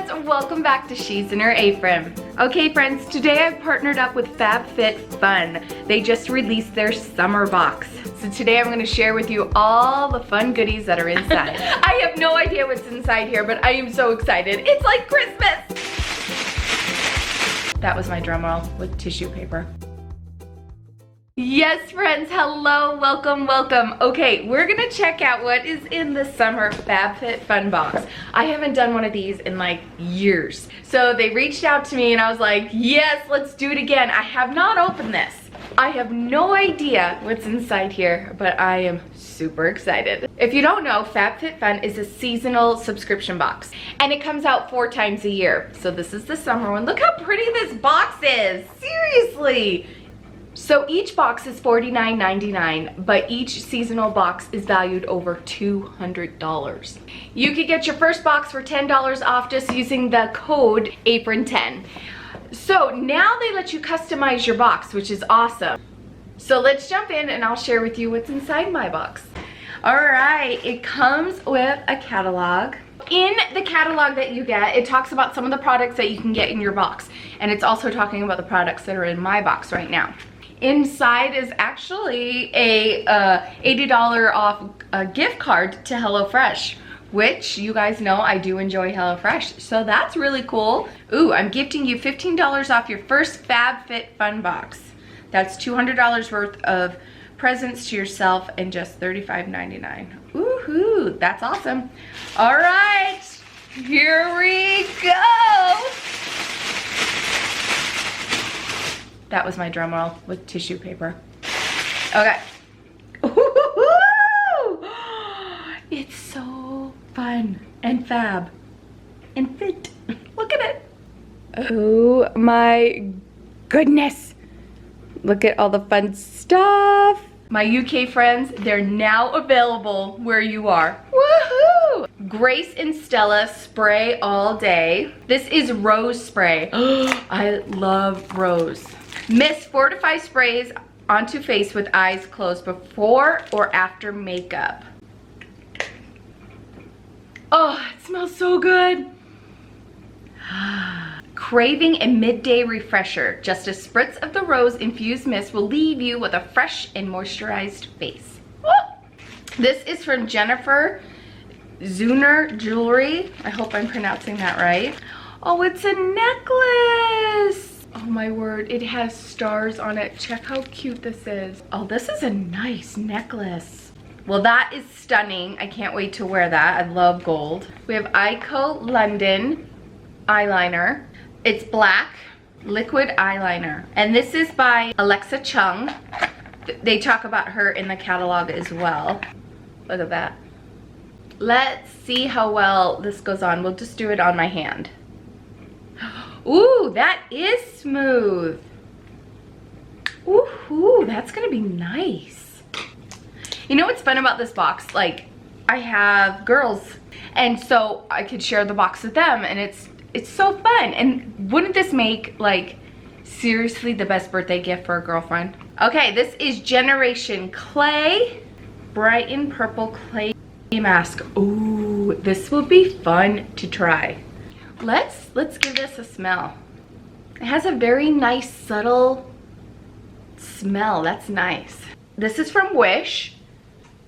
friends, welcome back to Shesinherapron. Okay friends, today I've partnered up with FabFitFun. They just released their summer box. So today I'm going to share with you all the fun goodies that are inside. I have no idea what's inside here, but I am so excited. It's like Christmas! That was my drum roll with tissue paper. Yes friends, hello, welcome, welcome. Okay, we're gonna check out what is in the summer FabFitFun box. I haven't done one of these in like years. So they reached out to me and I was like, yes, let's do it again. I have not opened this. I have no idea what's inside here, but I am super excited. If you don't know, FabFitFun is a seasonal subscription box and it comes out 4 times a year. So this is the summer one. Look how pretty this box is, seriously. So each box is $49.99, but each seasonal box is valued over $200. You could get your first box for $10 off just using the code APRON10. So now they let you customize your box, which is awesome. So let's jump in and I'll share with you what's inside my box. All right, it comes with a catalog. In the catalog that you get, it talks about some of the products that you can get in your box. And it's also talking about the products that are in my box right now. Inside is actually a $80 off gift card to HelloFresh, which you guys know I do enjoy HelloFresh, so that's really cool. Ooh, I'm gifting you $15 off your first FabFitFun box. That's $200 worth of presents to yourself and just $35.99. Woohoo, that's awesome. All right, here we go. That was my drum roll with tissue paper. Okay. It's so fun and fab and fit. Look at it. Oh my goodness. Look at all the fun stuff. My UK friends, they're now available where you are. Woohoo! Grace and Stella spray all day. This is rose spray. I love rose. Mist 4 to 5 sprays onto face with eyes closed before or after makeup. Oh, it smells so good. Craving a midday refresher. Just a spritz of the rose infused mist will leave you with a fresh and moisturized face. This is from Jennifer ZEUNER Jewelry. I hope I'm pronouncing that right. Oh, it's a necklace. Oh my word, it has stars on it. Check how cute this is. Oh, this is a nice necklace. Well, that is stunning. I can't wait to wear that. I love gold. We have Ico London eyeliner. It's black liquid eyeliner. And this is by Alexa Chung. They talk about her in the catalog as well. Look at that. Let's see how well this goes on. We'll just do it on my hand. Ooh, that is smooth. Ooh, that's gonna be nice. You know what's fun about this box? Like, I have girls, and so I could share the box with them, and it's so fun. And wouldn't this make, like, seriously the best birthday gift for a girlfriend? Okay, this is Generation Clay Brighten Purple Clay Mask. Ooh, this will be fun to try. Let's give this a smell. It has a very nice subtle smell. That's nice. This is from Wish.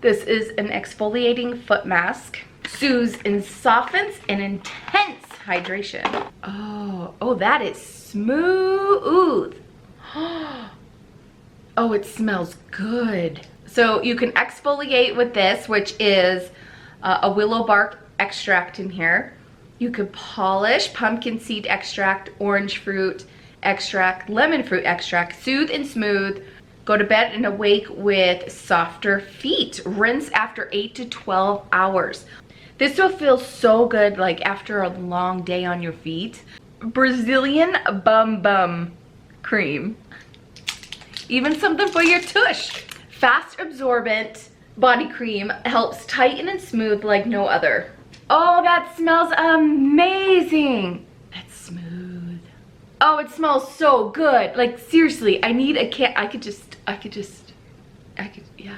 This is an exfoliating foot mask. Soothes and softens an intense hydration. Oh, that is smooth. Oh, it smells good. So you can exfoliate with this, which is a willow bark extract in here. You could polish, pumpkin seed extract, orange fruit extract, lemon fruit extract, soothe and smooth. Go to bed and awake with softer feet. Rinse after 8 to 12 hours. This will feel so good like after a long day on your feet. Brazilian Bum Bum Cream. Even something for your tush. Fast absorbent body cream helps tighten and smooth like no other. Oh, that smells amazing. That's smooth. Oh, it smells so good. Like, seriously, I need a kit. Yeah.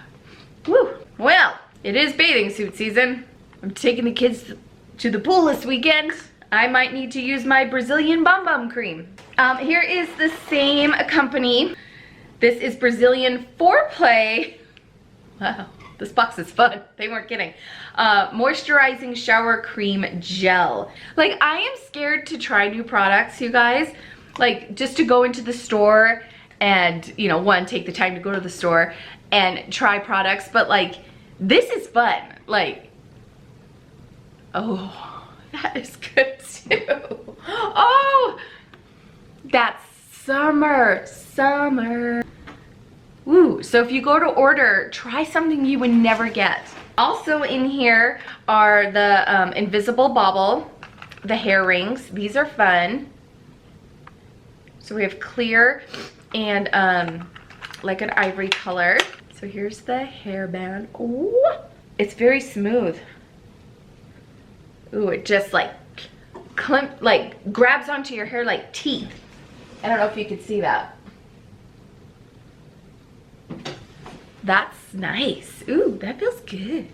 Woo. Well, it is bathing suit season. I'm taking the kids to the pool this weekend. I might need to use my Brazilian Bum Bum cream. Here is the same company. This is Brazilian Foreplay. Wow, this box is fun. They weren't kidding. Moisturizing shower cream gel. Like, I am scared to try new products, you guys. Like, just to go into the store and, you know, one, take the time to go to the store and try products. But like, this is fun. Like, oh, that is good too. Oh, that's summer. Ooh, so if you go to order, try something you would never get. Also in here are the Invisible Bobble, the hair rings. These are fun. So we have clear and like an ivory color. So here's the hairband. Ooh, it's very smooth. Ooh, it just like grabs onto your hair like teeth. I don't know if you could see that. That's nice. Ooh, that feels good.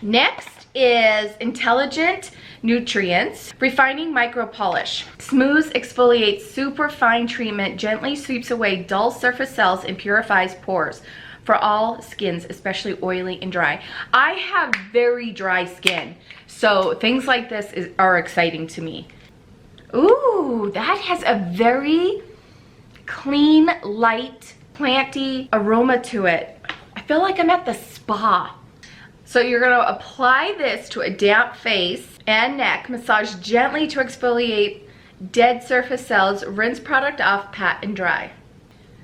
Next is Intelligent Nutrients Refining Micro Polish. Smooths, exfoliates, super fine treatment, gently sweeps away dull surface cells and purifies pores for all skins, especially oily and dry. I have very dry skin, so things like this are exciting to me. Ooh, that has a very clean, light, planty aroma to it. I feel like I'm at the spa. So you're gonna apply this to a damp face and neck, massage gently to exfoliate dead surface cells, rinse product off, pat and dry.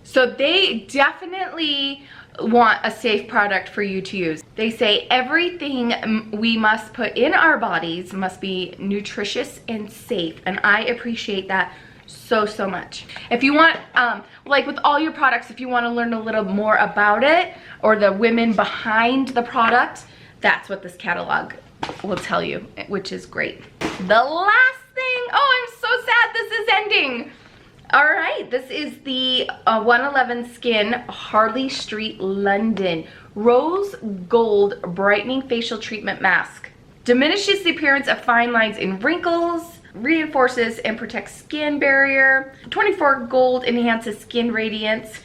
So they definitely want a safe product for you to use. They say everything we must put in our bodies must be nutritious and safe, and I appreciate that so much. If you want, like with all your products, if you want to learn a little more about it or the women behind the product, that's what this catalog will tell you, which is great. The last thing, oh, I'm so sad this is ending. All right, this is the 111 Skin Harley Street London Rose Gold Brightening Facial Treatment Mask. Diminishes the appearance of fine lines and wrinkles, reinforces and protects skin barrier. 24 gold enhances skin radiance.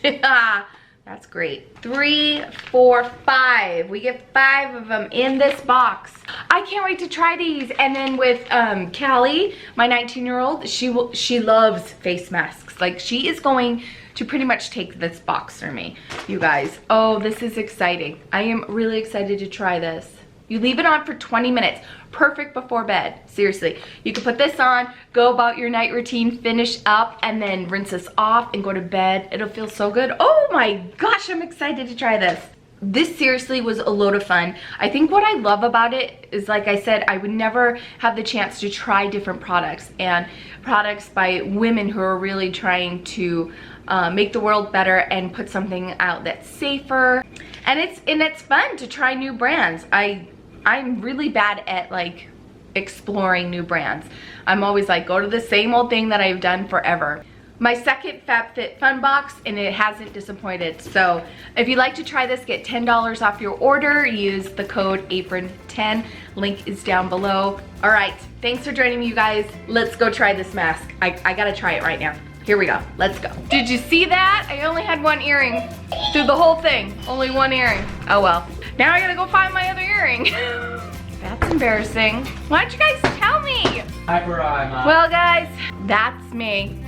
That's great. 3, 4, 5. We get 5 of them in this box. I can't wait to try these. And then with Callie, my 19-year-old, she loves face masks. Like, she is going to pretty much take this box for me, you guys. Oh, this is exciting. I am really excited to try this. You leave it on for 20 minutes. Perfect before bed. Seriously. You can put this on, go about your night routine, finish up, and then rinse this off and go to bed. It'll feel so good. Oh my gosh, I'm excited to try this. This seriously was a load of fun. I think what I love about it is, like I said, I would never have the chance to try different products, and products by women who are really trying to make the world better and put something out that's safer. And it's fun to try new brands. I'm really bad at like exploring new brands. I'm always like, go to the same old thing that I've done forever. My second FabFitFun box, and it hasn't disappointed. So if you'd like to try this, get $10 off your order. Use the code APRON10. Link is down below. All right, thanks for joining me, you guys. Let's go try this mask. I gotta try it right now. Here we go, let's go. Did you see that? I only had one earring through the whole thing. Only one earring. Oh well. Now I gotta go find my other earring. That's embarrassing. Why don't you guys tell me? Hi, Brian. Well guys, that's me.